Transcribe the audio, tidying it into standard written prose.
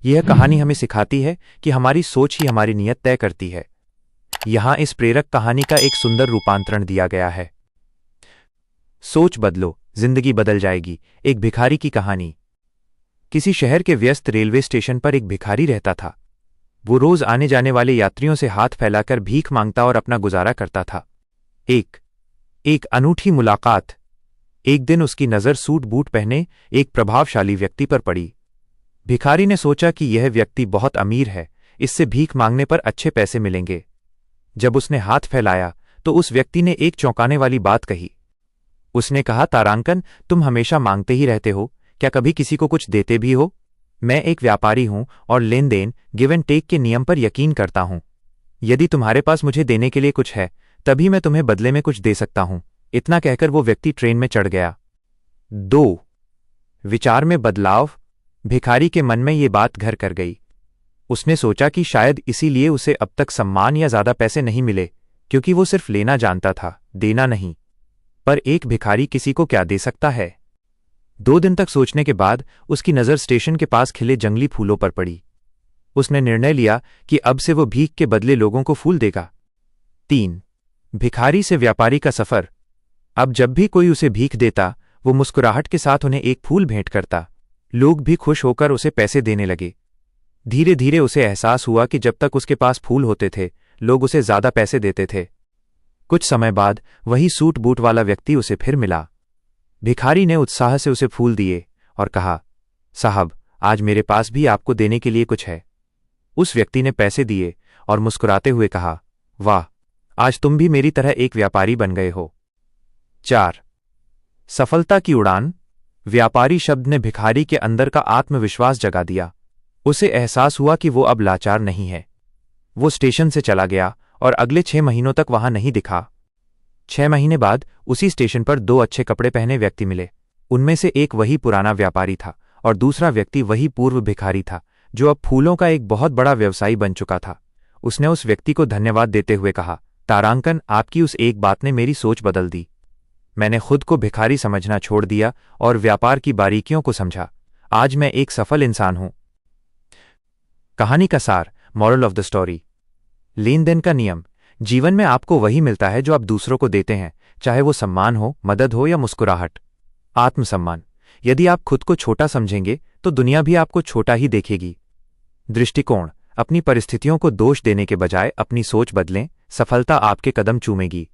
यह कहानी हमें सिखाती है कि हमारी सोच ही हमारी नीयत तय करती है। यहाँ इस प्रेरक कहानी का एक सुंदर रूपांतरण दिया गया है। सोच बदलो, जिंदगी बदल जाएगी। एक भिखारी की कहानी। किसी शहर के व्यस्त रेलवे स्टेशन पर एक भिखारी रहता था। वो रोज आने जाने वाले यात्रियों से हाथ फैलाकर भीख मांगता और अपना गुजारा करता था। एक अनूठी मुलाकात। एक दिन उसकी नज़र सूट बूट पहने एक प्रभावशाली व्यक्ति पर पड़ी। भिखारी ने सोचा कि यह व्यक्ति बहुत अमीर है, इससे भीख मांगने पर अच्छे पैसे मिलेंगे। जब उसने हाथ फैलाया तो उस व्यक्ति ने एक चौंकाने वाली बात कही। उसने कहा, तारांकन, तुम हमेशा मांगते ही रहते हो, क्या कभी किसी को कुछ देते भी हो? मैं एक व्यापारी हूं और लेन देन, गिव एंड टेक के नियम पर यकीन करता हूं। यदि तुम्हारे पास मुझे देने के लिए कुछ है, तभी मैं तुम्हें बदले में कुछ दे सकता हूं। इतना कहकर वो व्यक्ति ट्रेन में चढ़ गया। 2 विचार में बदलाव। भिखारी के मन में ये बात घर कर गई। उसने सोचा कि शायद इसीलिए उसे अब तक सम्मान या ज्यादा पैसे नहीं मिले, क्योंकि वो सिर्फ लेना जानता था, देना नहीं। पर एक भिखारी किसी को क्या दे सकता है? 2 दिन तक सोचने के बाद उसकी नज़र स्टेशन के पास खिले जंगली फूलों पर पड़ी। उसने निर्णय लिया कि अब से वो भीख के बदले लोगों को फूल देगा। 3 भिखारी से व्यापारी का सफर। अब जब भी कोई उसे भीख देता, वो मुस्कुराहट के साथ उन्हें एक फूल भेंट करता। लोग भी खुश होकर उसे पैसे देने लगे। धीरे धीरे उसे एहसास हुआ कि जब तक उसके पास फूल होते थे, लोग उसे ज्यादा पैसे देते थे। कुछ समय बाद वही सूट बूट वाला व्यक्ति उसे फिर मिला। भिखारी ने उत्साह से उसे फूल दिए और कहा, साहब, आज मेरे पास भी आपको देने के लिए कुछ है। उस व्यक्ति ने पैसे दिए और मुस्कुराते हुए कहा, वाह, आज तुम भी मेरी तरह एक व्यापारी बन गए हो। 4 सफलता की उड़ान। व्यापारी शब्द ने भिखारी के अंदर का आत्मविश्वास जगा दिया। उसे एहसास हुआ कि वो अब लाचार नहीं है। वो स्टेशन से चला गया और अगले 6 महीनों तक वहां नहीं दिखा। 6 महीने बाद उसी स्टेशन पर 2 अच्छे कपड़े पहने व्यक्ति मिले। उनमें से एक वही पुराना व्यापारी था और दूसरा व्यक्ति वही पूर्व भिखारी था, जो अब फूलों का एक बहुत बड़ा व्यवसायी बन चुका था। उसने उस व्यक्ति को धन्यवाद देते हुए कहा, तारांकन, आपकी उस एक बात ने मेरी सोच बदल दी। मैंने खुद को भिखारी समझना छोड़ दिया और व्यापार की बारीकियों को समझा। आज मैं एक सफल इंसान हूं। कहानी का सार, मॉरल ऑफ द स्टोरी। लेन देन का नियम। जीवन में आपको वही मिलता है जो आप दूसरों को देते हैं, चाहे वो सम्मान हो, मदद हो या मुस्कुराहट। आत्मसम्मान। यदि आप खुद को छोटा समझेंगे तो दुनिया भी आपको छोटा ही देखेगी। दृष्टिकोण। अपनी परिस्थितियों को दोष देने के बजाय अपनी सोच बदलें, सफलता आपके कदम चूमेगी।